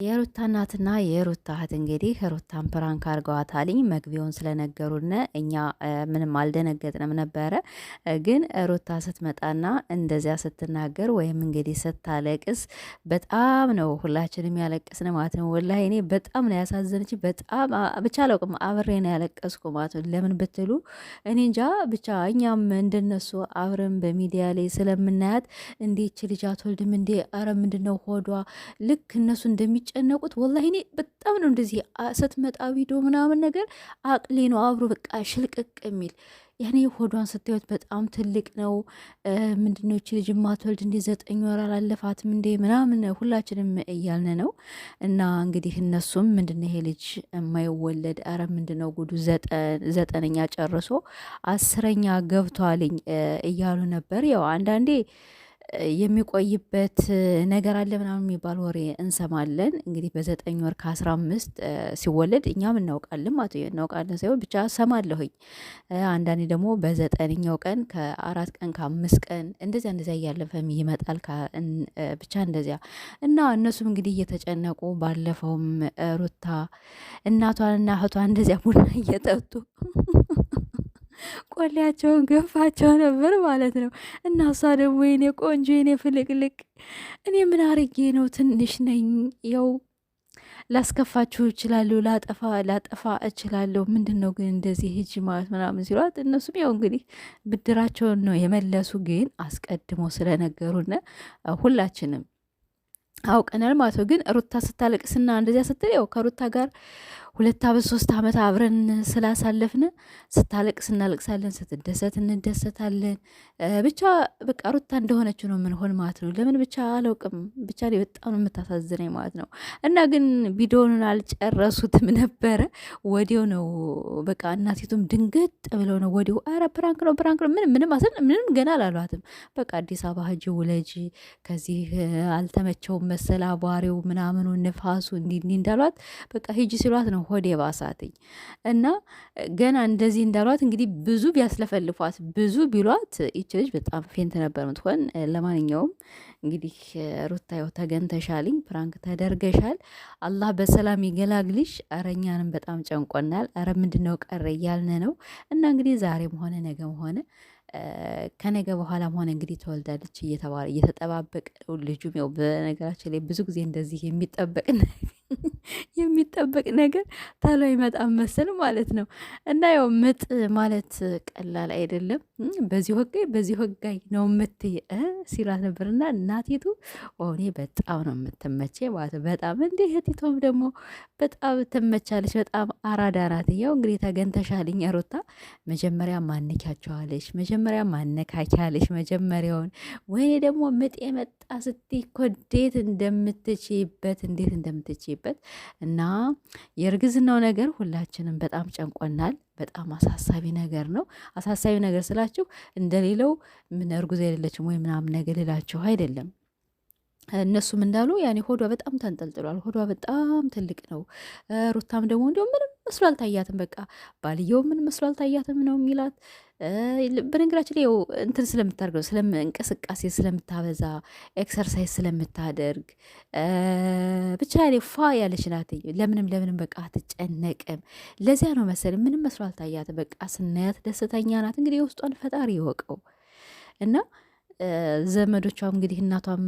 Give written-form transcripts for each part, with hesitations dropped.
የሩታ እናትና የሩታ እህት እንግዲህ ሩታን ፕራንክ አድርገዋታልኝ። መግቢያውን ስለነገሩን እኛ ምንም አልደነገጥንም ነበረ። ግን ሩታ ስትመጣና እንደዚያ ስትናገር ወይም እንግዲህ ስታለቅስ በጣም ነው ሁላችንም ያለቅስን ማለት ነው። ወላሂ እኔ በጣም ነው ያሳዘነች። በጣም ብቻ አላውቅም፣ አብሬ ነው ያለቀስኩ ማለት ነው። ለምን ብትሉ እኔ እንጃ ብቻ እኛም እንደነሱ አብረን በሚዲያ ላይ ስለምናያት እንዴች ልጅ አትወልድም እንዴ? አረ ምንድነው ሆዷ ልክ እነሱ እንደሚጨነቁት ወላሂ እኔ በጣም ነው እንደዚህ ስትመጣ ቪዲዮ ምናምን ነገር አቅሌ ነው አብሮ በቃ ሽልቅቅ የሚል ያኔ ሆዷን ስታዩት በጣም ትልቅ ነው። ምንድነው ይቺ ልጅ ማትወልድ እንዴ? 9 ወር አላለፋትም እንዴ? ምናምን ሁላችንም እያልን ነው። እና እንግዲህ እነሱም ምንድነው ይሄ ልጅ የማይወለድ አረ ምንድነው ጉዱ 9ኛ ጨርሶ 10ኛ ገብቷልኝ እያሉ ነበር። ያው አንዳንዴ የሚቆይበት ነገር አለ ምናምን የሚባል ወሬ እንሰማለን። እንግዲህ በ9 ወር ከ15 ሲወለድ እኛም እናውቃለን ማለት እናውቃለን ሳይሆን ብቻ ሰማለሁኝ። አንዳንዴ ደግሞ በ9ኛው ቀን ከ4 ቀን ከ5 ቀን እንደዚያ እያለፈም ይመጣል። ብቻ እንደዚያ እና እነሱም እንግዲህ እየተጨነቁ ባለፈውም ሩታ እናቷንና እህቷን እንደዚያ ቡና እየጠጡ ቆሌያቸውን ገፋቸው ነበር ማለት ነው። እና እሷ ደግሞ የኔ ቆንጆ የኔ ፍልቅልቅ እኔ ምን አርጌ ነው? ትንሽ ነኝ። ያው ላስከፋችሁ እችላለሁ፣ ላጠፋ እችላለሁ። ምንድን ነው ግን እንደዚህ ሂጂ ማለት ምናምን ሲሏት እነሱም ያው እንግዲህ ብድራቸውን ነው የመለሱ። ግን አስቀድሞ ስለነገሩን ሁላችንም አውቀናል ማለት ነው። ግን ሩታ ስታለቅስና እንደዚያ ስትል ያው ከሩታ ጋር 2 ዓመት 3 ዓመት አብረን ስላሳለፍን ስታለቅስ እናለቅሳለን፣ ስትደሰት እንደሰታለን። ብቻ በቃ ሩታ እንደሆነችው ነው የምንሆን ማለት ነው። ለምን ብቻ አላውቅም። ብቻ በጣም ነው የምታሳዝነኝ ማለት ነው። እና ግን ቪዲዮውን አልጨረሱትም ነበረ። ወዲያው ነው በቃ እናቲቱም ድንገት ብለው ነው ወዲያው አረ ፕራንክ ነው ምንም ገና አላሏትም። በቃ አዲስ አበባ ሂጂ ውለጂ ከዚህ አልተመቸውም መሰል አቧሪው ምናምኑ ንፋሱ እንዲህ እንዳሏት በቃ ሂጂ ሲሏት ነው ሆዴ ባሳትኝ። እና ገና እንደዚህ እንዳሏት እንግዲህ ብዙ ቢያስለፈልፏት ብዙ ቢሏት ይች ልጅ በጣም ፌንት ነበር ምትሆን። ለማንኛውም እንግዲህ ሩታዮ ተገንተሻልኝ፣ ፕራንክ ተደርገሻል። አላህ በሰላም ይገላግልሽ። አረኛንም በጣም ጨንቆናል። አረ ምንድነው ቀረ እያልን ነው። እና እንግዲህ ዛሬም ሆነ ነገም ሆነ ከነገ በኋላም ሆነ እንግዲህ ተወልዳለች እየተባለ እየተጠባበቀ ነው። ልጁም ያው በነገራችን ላይ ብዙ ጊዜ እንደዚህ የሚጠበቅ ነገር ታሎ ይመጣም መሰል ማለት ነው። እና ያው ምጥ ማለት ቀላል አይደለም። በዚህ ወጋይ ነው የምትይ ሲላት ነበር። እና እናቲቱ እኔ በጣም ነው የምትመቼ ማለት ነው። በጣም እንዲህ እህቲቶም ደግሞ በጣም ትመቻለች። በጣም አራዳ ናት። ያው እንግዲህ ተገንተሻልኝ ሩታ መጀመሪያ ማነካቸዋለች፣ መጀመሪያ ማነካኪያለች መጀመሪያውን። ወይኔ ደግሞ ምጥ የመጣ ስትይ እኮ እንዴት እንደምትችይበት እና የእርግዝናው ነገር ሁላችንም በጣም ጨንቆናል። በጣም አሳሳቢ ነገር ነው። አሳሳቢ ነገር ስላችሁ እንደሌለው ምን እርጉዝ አይደለችም ወይ ምናምን ነገር ልላችሁ አይደለም። እነሱም እንዳሉ ያኔ ሆዷ በጣም ተንጠልጥሏል። ሆዷ በጣም ትልቅ ነው። ሩታም ደግሞ እንዲሁም ምንም መስሎ አልታያትም። በቃ ባልየው ምን መስሎ አልታያትም ነው የሚላት። በነገራችን ላይ እንትን ስለምታደርገው እንቅስቃሴ ስለምታበዛ ኤክሰርሳይዝ ስለምታደርግ ብቻ ፋ ያለች ናት። ለምንም በቃ አትጨነቅም። ለዚያ ነው መሰል ምንም መስሎ አልታያትም። በቃ ስናያት ደስተኛ ናት። እንግዲህ የውስጧን ፈጣሪ ይወቀው። እና ዘመዶቿም እንግዲህ እናቷም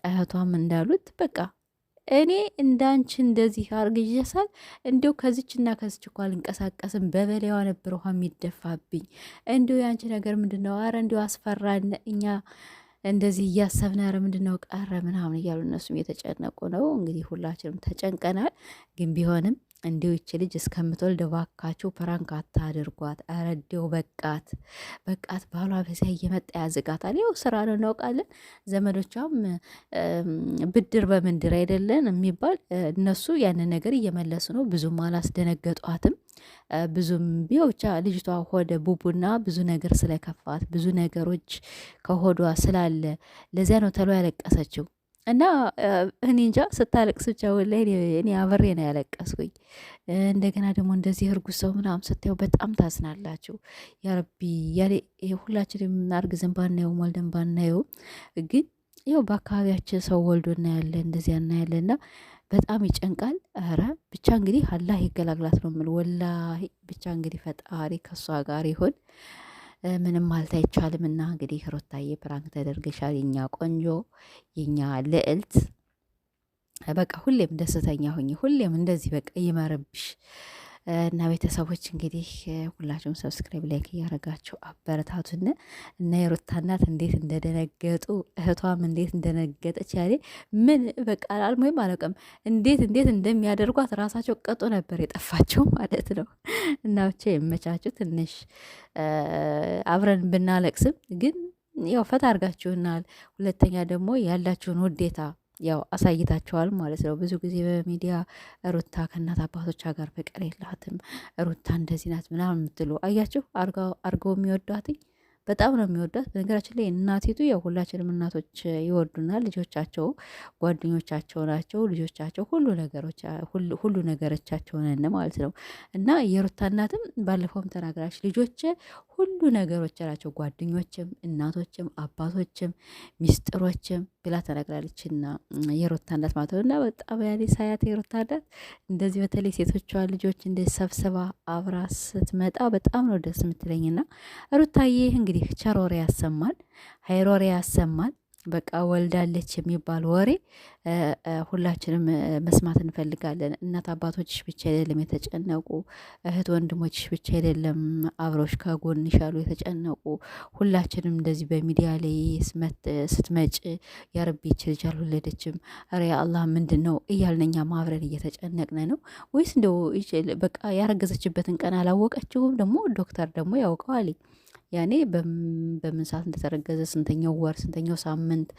እህቷም እንዳሉት በቃ እኔ እንዳንቺ እንደዚህ አርግዤሳል እንዲው ከዚችና ከዚች እኮ አልንቀሳቀስም። በበላዋ ነበር ውሃ የሚደፋብኝ። እንዲው ያንቺ ነገር ምንድነው? አረ እንዲው አስፈራን። እኛ እንደዚህ እያሰብን አረ ምንድነው ቀረ ምናምን እያሉ እነሱም እየተጨነቁ ነው። እንግዲህ ሁላችንም ተጨንቀናል። ግን ቢሆንም እንዲው ይች ልጅ እስከምትወልድ ባካችሁ ፕራንክ አታድርጓት። አረዴው በቃት። ባሏ በዚያ እየመጣ ያዝጋታል። ይኸው ስራ ነው እናውቃለን። ዘመዶቿም ብድር በምንድር አይደለን የሚባል እነሱ ያንን ነገር እየመለሱ ነው። ብዙም አላስደነገጧትም። ብዙም ብቻ ልጅቷ ሆደ ቡቡና ብዙ ነገር ስለከፋት ብዙ ነገሮች ከሆዷ ስላለ ለዚያ ነው ተሎ ያለቀሰችው። እና እኔ እንጃ ስታለቅስ ብቻ ወላሂ እኔ አብሬ ነው ያለቀስኩኝ። እንደገና ደግሞ እንደዚህ እርጉዝ ሰው ምናምን ስታየው በጣም ታዝናላችሁ። ያረቢ ሁላችንም አርግዘን ባናየውም ወልደን ባናየውም ግን ያው በአካባቢያችን ሰው ወልዶ እናያለን፣ እንደዚያ እናያለን። እና በጣም ይጨንቃል። ኧረ ብቻ እንግዲህ አላህ ይገላግላት ነው የምል ወላሂ። ብቻ እንግዲህ ፈጣሪ ከእሷ ጋር ይሁን። ምንም ማለት አይቻልም። እና እንግዲህ ሩታዬ ፕራንክ ተደርገሻል፣ የኛ ቆንጆ፣ የኛ ልዕልት። በቃ ሁሌም ደስተኛ ሁኝ፣ ሁሌም እንደዚህ በቃ ይመርብሽ። እና ቤተሰቦች እንግዲህ ሁላችሁም ሰብስክራይብ ላይክ እያደረጋችሁ አበረታቱን። እና የሩታ እናት እንዴት እንደደነገጡ እህቷም እንዴት እንደነገጠች ያኔ ምን በቃ አልሞይም አለቀም እንዴት እንደሚያደርጓት ራሳቸው ቀጦ ነበር የጠፋቸው ማለት ነው። እና ብቻ የመቻችሁ ትንሽ አብረን ብናለቅስም ግን ያው ፈታ አድርጋችሁናል። ሁለተኛ ደግሞ ያላችሁን ውዴታ ያው አሳይታቸዋል ማለት ነው። ብዙ ጊዜ በሚዲያ ሩታ ከእናት አባቶቿ ጋር ፍቅር የላትም፣ ሩታ እንደዚህ ናት ምናምን የምትሉ አያችሁ። አርገው የሚወዷትኝ በጣም ነው የሚወዷት። በነገራችን ላይ እናቲቱ ያው ሁላችንም እናቶች ይወዱናል። ልጆቻቸው ጓደኞቻቸው ናቸው። ልጆቻቸው ሁሉ ነገሮቻቸው ነን ማለት ነው። እና የሩታ እናትም ባለፈውም ተናግራች ልጆች ሁሉ ነገሮች ናቸው፣ ጓደኞችም፣ እናቶችም፣ አባቶችም፣ ሚስጥሮችም ብላ ተናግራለችና የሩታ እናት ማለት ነው። እና በጣም ያኔ ሳያት የሩታ እናት እንደዚህ በተለይ ሴቶቿ ልጆች እንደዚህ ሰብስባ አብራ ስትመጣ በጣም ነው ደስ የምትለኝና ሩታዬ እንግዲህ ቸር ወሬ ያሰማል፣ ሀይር ወሬ ያሰማል። በቃ ወልዳለች የሚባል ወሬ ሁላችንም መስማት እንፈልጋለን። እናት አባቶችሽ ብቻ አይደለም የተጨነቁ፣ እህት ወንድሞችሽ ብቻ አይደለም አብሮሽ ከጎንሽ ያሉ የተጨነቁ። ሁላችንም እንደዚህ በሚዲያ ላይ ስትመጭ ያረቤች ልጅ አልወለደችም፣ ኧረ አላህ ምንድን ነው እያልን እኛም አብረን እየተጨነቅን ነው። ወይስ እንደው በቃ ያረገዘችበትን ቀን አላወቀችውም? ደግሞ ዶክተር ደግሞ ያውቀዋል ያኔ በምን ሰዓት እንደተረገዘ፣ ስንተኛው ወር፣ ስንተኛው ሳምንት።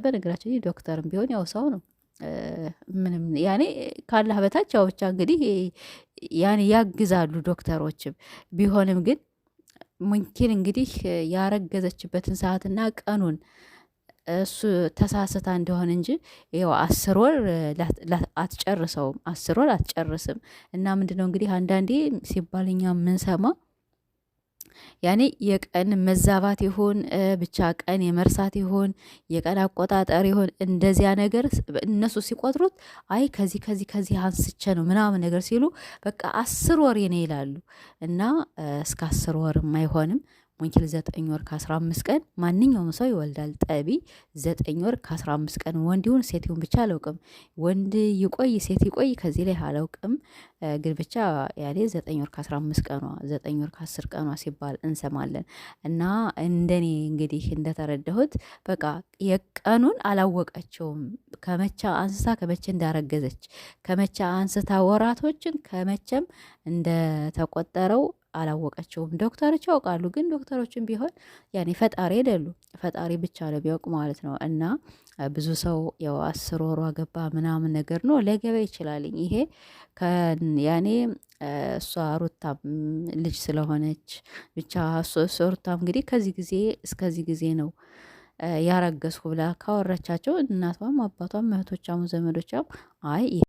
በነገራችን ዶክተርም ቢሆን ያው ሰው ነው። ምንም ያኔ ካላህ በታች ያው ብቻ እንግዲህ ያኔ ያግዛሉ ዶክተሮችም ቢሆንም ግን ሙምኪን እንግዲህ ያረገዘችበትን ሰዓትና ቀኑን እሱ ተሳስታ እንደሆነ እንጂ ይኸው 10 ወር አትጨርሰውም፣ 10 ወር አትጨርስም። እና ምንድነው እንግዲህ አንዳንዴ ሲባል እኛ የምንሰማ ያኔ የቀን መዛባት ይሆን ብቻ ቀን የመርሳት ይሆን የቀን አቆጣጠር ይሆን እንደዚያ ነገር እነሱ ሲቆጥሩት አይ ከዚህ አንስቼ ነው ምናምን ነገር ሲሉ በቃ 10 ወር ነው ይላሉ። እና እስከ 10 ወርም አይሆንም። ሙምኪን 9 ወር ከ15 ቀን ማንኛውም ሰው ይወልዳል። ጠቢ 9 ወር ከ15 ቀን ወንድ ይሁን ሴት ይሁን ብቻ አላውቅም። ወንድ ይቆይ ሴት ይቆይ ከዚህ ላይ አላውቅም። ግን ብቻ ያኔ 9 ወር ከ15 ቀኗ 9 ወር ከ10 ቀኗ ሲባል እንሰማለን። እና እንደኔ እንግዲህ እንደተረዳሁት በቃ የቀኑን አላወቀችውም። ከመቼ አንስታ ከመቼ እንዳረገዘች ከመቼ አንስታ ወራቶችን ከመቼም እንደተቆጠረው አላወቀችውም። ዶክተሮች ያውቃሉ፣ ግን ዶክተሮችን ቢሆን ያኔ ፈጣሪ አይደሉ፣ ፈጣሪ ብቻ ነው ቢያውቅ ማለት ነው። እና ብዙ ሰው ያው 10 ወሯ ገባ ምናምን ነገር ነው ሊገባ ይችላልኝ። ይሄ ያኔ እሷ ሩታም ልጅ ስለሆነች ብቻ ሩታም እንግዲህ ከዚህ ጊዜ እስከዚህ ጊዜ ነው ያረገዝኩ ብላ ካወራቻቸው እናቷም አባቷም እህቶቿም ዘመዶቿም አይ